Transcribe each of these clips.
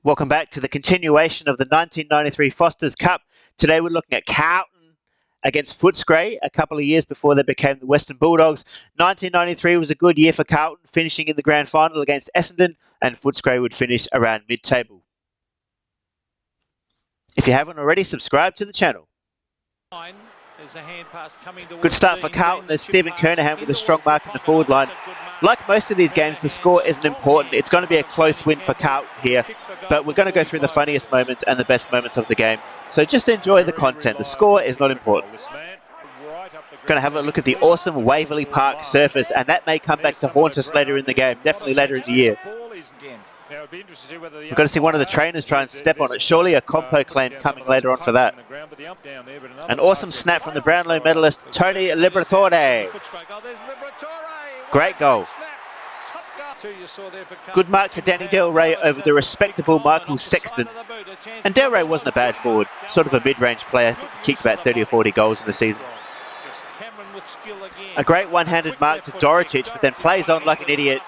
Welcome back to the continuation of the 1993 Foster's Cup. Today we're looking at Carlton against Footscray a couple of years before they became the Western Bulldogs. 1993 was a good year for Carlton, finishing in the grand final against Essendon, and Footscray would finish around mid-table. If you haven't already, subscribe to the channel. Good start for Carlton as Stephen Kernahan with a strong mark in the forward line. Like most of these games, the score isn't important. It's going to be a close win for Carlton here, but we're going to go through the funniest moments and the best moments of the game. So just enjoy the content. The score is not important. Going to have a look at the awesome Waverley Park surface, and that may come back to haunt us later in the game, definitely later in the year. We're going to see one of the trainers try and step on it. Surely a compo claim coming later on for that. An awesome snap from the Brownlow medalist, Tony Liberatore. Great goal. Good mark to Danny Del Rey over the respectable Michael Sexton. And Del Rey wasn't a bad forward, sort of a mid-range player. I think he kicked about 30 or 40 goals in the season. A great one-handed mark to Dorotic, but then plays on like an idiot.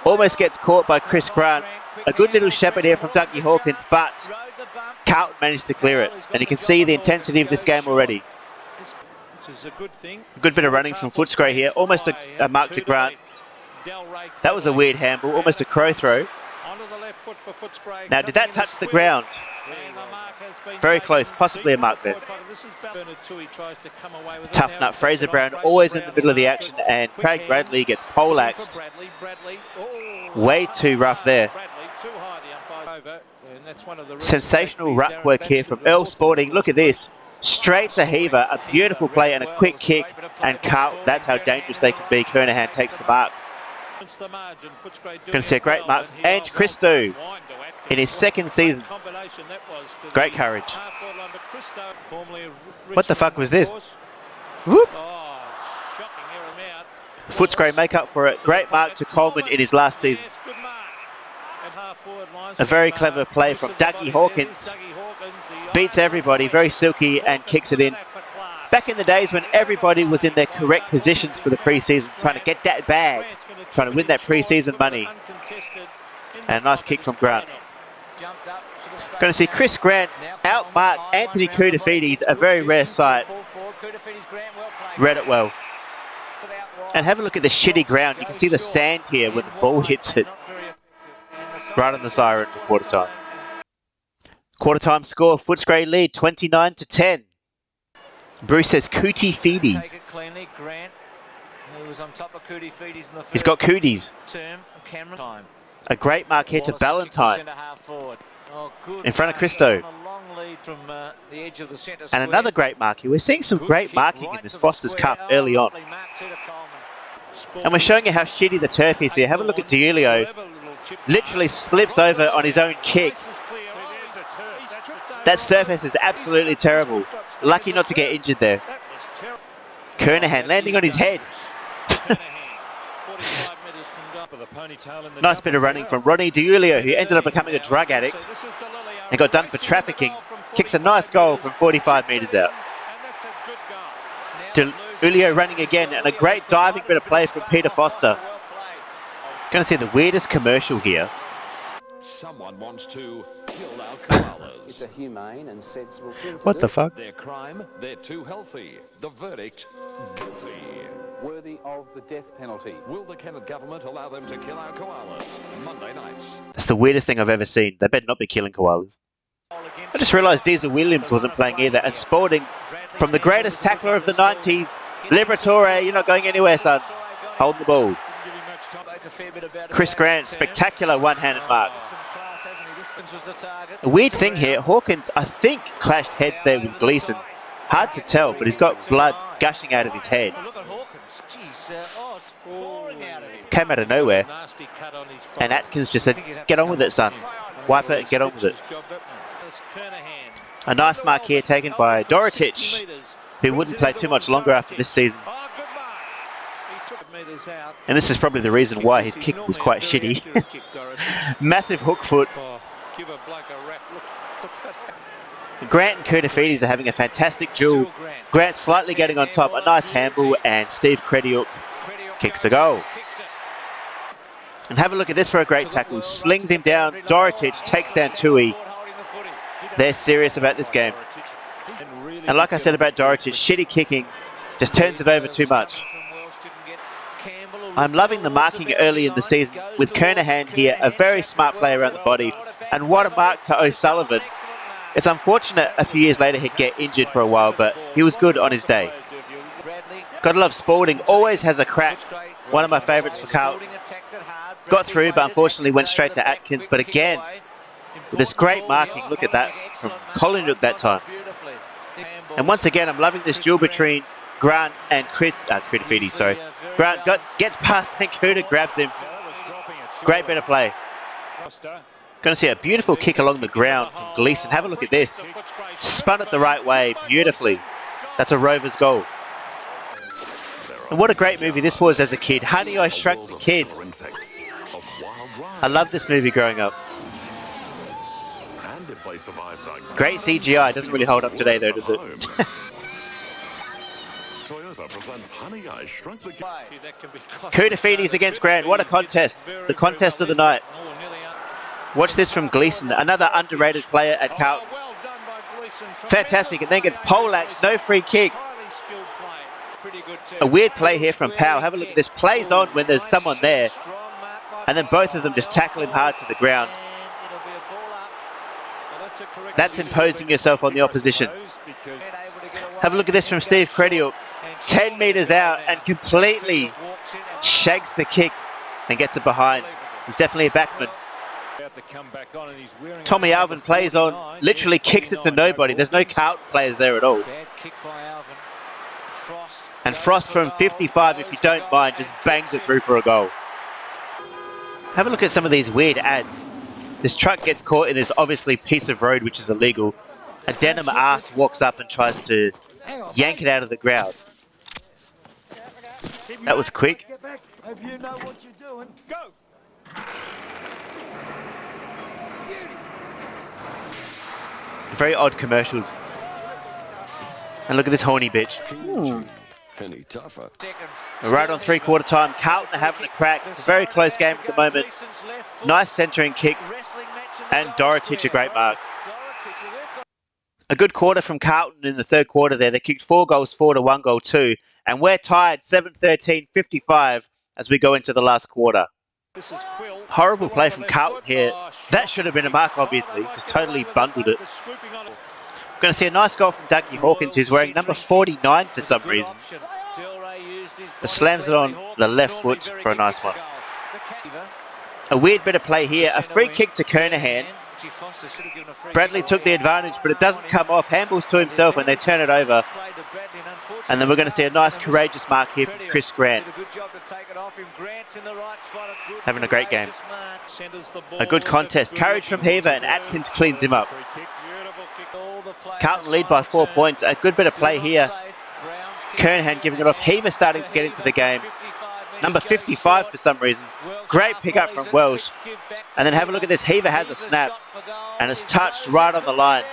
Almost gets caught by Chris Grant. A good little shepherd here from Dougie Hawkins, but Carlton managed to clear it. And you can see the intensity of this game already. A good bit of running from Footscray here. Almost a mark to Grant. That was a weird handball, almost a crow throw. Now, did that touch the ground? Very close, possibly a mark there. Tough nut Fraser Brown, always in the middle of the action, and Craig Bradley gets poleaxed. Way too rough there. Sensational ruck work here from Earl Sporting. Look at this. Straight to Heaver, a beautiful play and a quick kick, and Carlton, that's how dangerous they can be. Kernahan takes the mark. Going to see a great mark from Ange Christou in his second season. Great courage. What the fuck was this? Whoop. Footscray make up for it. Great mark to Coleman in his last season. A very clever play from Dougie Hawkins. Beats everybody, very silky, and kicks it in. Back in the days when everybody was in their correct positions for the pre-season, trying to get that bag, trying to win that pre-season money. And a nice kick from Grant. Going to see Chris Grant outmark Anthony Koutifides, a very rare sight. Read it well. And have a look at the shitty ground. You can see the sand here when the ball hits it. Right on the siren for quarter time. Quarter time score, Footscray lead 29-10. Bruce says Koutifides. He's got cooties. A great mark here to Ballantyne. In front of Christou. And another great mark here. We're seeing some great marking in this Foster's Cup early on. And we're showing you how shitty the turf is here. Have a look at Diulio. Literally slips over on his own kick. That surface is absolutely terrible. Lucky not to get injured there. Kernahan landing on his head. Nice bit of running from Ronnie Diulio, who ended up becoming a drug addict and got done for trafficking. Kicks a nice goal from 45 metres out. Diulio running again, and a great diving bit of play from Peter Foster. Going to see the weirdest commercial here. Someone wants to kill our koalas. It's a humane and sensible thing to What do. the fuck? Their crime, they're too healthy. The verdict, guilty. Worthy of the death penalty. Will the Kennett government allow them to kill our koalas Monday nights? That's the weirdest thing I've ever seen. They better not be killing koalas. I just realised Diesel Williams wasn't playing either, and Sporting, from the greatest tackler of the 90s, Liberatore, you're not going anywhere, son. Hold the ball. Chris Grant, spectacular one-handed mark. A weird thing here, Hawkins, I think, clashed heads there with Gleeson. Hard to tell, but he's got blood gushing out of his head. Came out of nowhere. And Atkins just said, get on with it, son. Wipe it and get on with it. A nice mark here taken by Dorotic, who wouldn't play too much longer after this season. And this is probably the reason why his kick was quite shitty. Massive hook foot. Grant and Koutifides are having a fantastic duel. Grant slightly getting on top, a nice handball, and Steve Krediuk kicks a goal. And have a look at this for a great tackle. Slings him down. Dorotic takes down Tui. They're serious about this game. And like I said about Dorotic, shitty kicking just turns it over too much. I'm loving the marking early in the season with Kernahan here, a very smart player around the body. And what a mark to O'Sullivan. It's unfortunate a few years later he'd get injured for a while, but he was good on his day. Gotta love Spalding, always has a crack. One of my favourites for Carlton. Got through, but unfortunately went straight to Atkins. But again, with this great marking, look at that, from Collingwood that time. And once again, I'm loving this duel between Grant and Koutifides, sorry. Grant gets past and Kouta grabs him. Great bit of play. Going to see a beautiful kick along the ground from Gleeson. Have a look at this. Spun it the right way, beautifully. That's a Rovers goal. And what a great movie this was as a kid. Honey, I Shrunk the Kids. I loved this movie growing up. Great CGI. Doesn't really hold up today though, does it? Koutifides against Grant. What a contest. The contest of the night. Watch this from Gleeson, another underrated player at Carlton. Fantastic, and then gets poleaxed, no free kick. A weird play here from Powell. Have a look at this. Plays on when there's someone there. And then both of them just tackle him hard to the ground. That's imposing yourself on the opposition. Have a look at this from Steve Crediuk. 10 metres out and completely shags the kick and gets it behind. He's definitely a backman. Tommy Alvin plays on, literally kicks it to nobody. There's no Carlton players there at all. And Frost from 55, if you don't mind, just bangs it through for a goal. Have a look at some of these weird ads. This truck gets caught in this obviously piece of road which is illegal. A denim ass walks up and tries to yank it out of the ground. That was quick. Very odd commercials. And look at this horny bitch. Right on three-quarter time. Carlton are having a crack. It's a very close game at the moment. Nice centering kick. And Dorotic, a great mark. A good quarter from Carlton in the third quarter there. They kicked 4 goals, 4 to 1 goal 2. And we're tied 7-13, 55 as we go into the last quarter. Horrible play from Carlton here. That should have been a mark, obviously. Just totally bundled it. We're going to see a nice goal from Dougie Hawkins, who's wearing number 49 for some reason. But slams it on the left foot for a nice one. A weird bit of play here. A free kick to Kernahan. Bradley took the advantage, but it doesn't come off. Handballs to himself and they turn it over. And then we're going to see a nice courageous mark here from Chris Grant. Having a great game. A good contest. Courage from Heaver and Atkins cleans him up. Carlton lead by 4 points. A good bit of play here. Kernahan giving it off. Heaver starting to get into the game. Number 55 for some reason. Great pickup from Welsh. And then have a look at this. Heaver has a snap. And it's touched right on the line.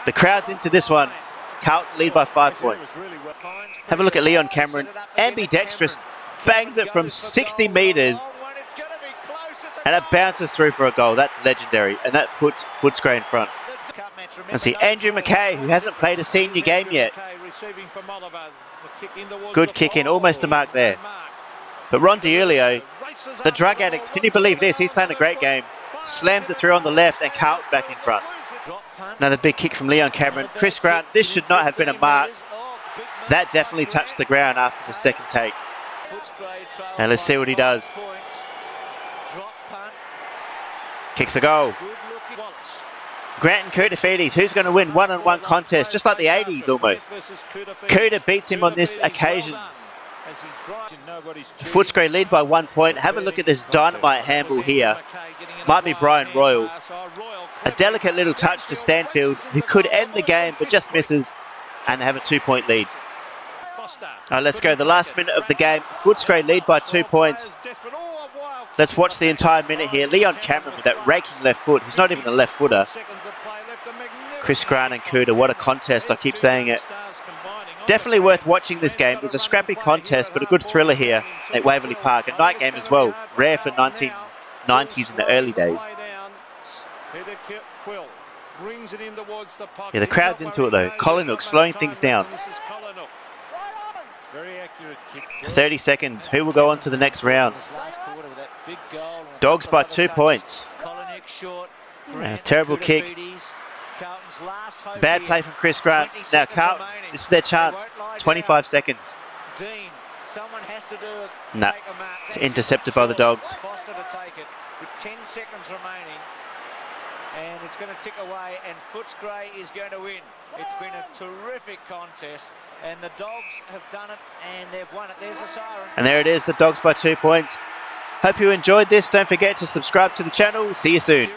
The crowd's into this one. Carlton lead by 5 points. Have a look at Leon Cameron. Ambidextrous. Bangs it from 60 metres. And it bounces through for a goal. That's legendary. And that puts Footscray in front. And see Andrew McKay, who hasn't played a senior game yet. Good kick in, almost a mark there. But Ron DiIulio, the drug addicts, can you believe this? He's playing a great game. Slams it through on the left and Carlton back in front. Another big kick from Leon Cameron. Chris Grant, this should not have been a mark. That definitely touched the ground after the second take. Now let's see what he does. Kicks the goal. Grant and Koutifides, who's going to win one-on-one contest, just like the 80s almost. Kouta beats him on this occasion. Footscray lead by 1 point. Have a look at this dynamite handball here. Might be Brian Royal. A delicate little touch to Stanfield, who could end the game, but just misses. And they have a 2 point lead. All right, let's go. The last minute of the game. Footscray lead by 2 points. Let's watch the entire minute here. Leon Cameron with that raking left foot. He's not even a left footer. Chris Grant and Kouta, what a contest. I keep saying it. Definitely worth watching this game. It was a scrappy contest, but a good thriller here at Waverley Park. A night game as well. Rare for 1990s in the early days. Yeah, the crowd's into it though. Collingwood slowing things down. 30 seconds. Who will go on to the next round? Dogs by 2 points. Terrible kick. Bad play from Chris Grant. Now Carlton, this is their chance. 25 seconds. Nah, it's intercepted by the Dogs. With 10 seconds remaining, and it's going to tick away, and Footscray is going to win. It's been a terrific contest, and the Dogs have done it, and they've won it. There's a siren. And there it is, the Dogs by 2 points. Hope you enjoyed this. Don't forget to subscribe to the channel. See you soon.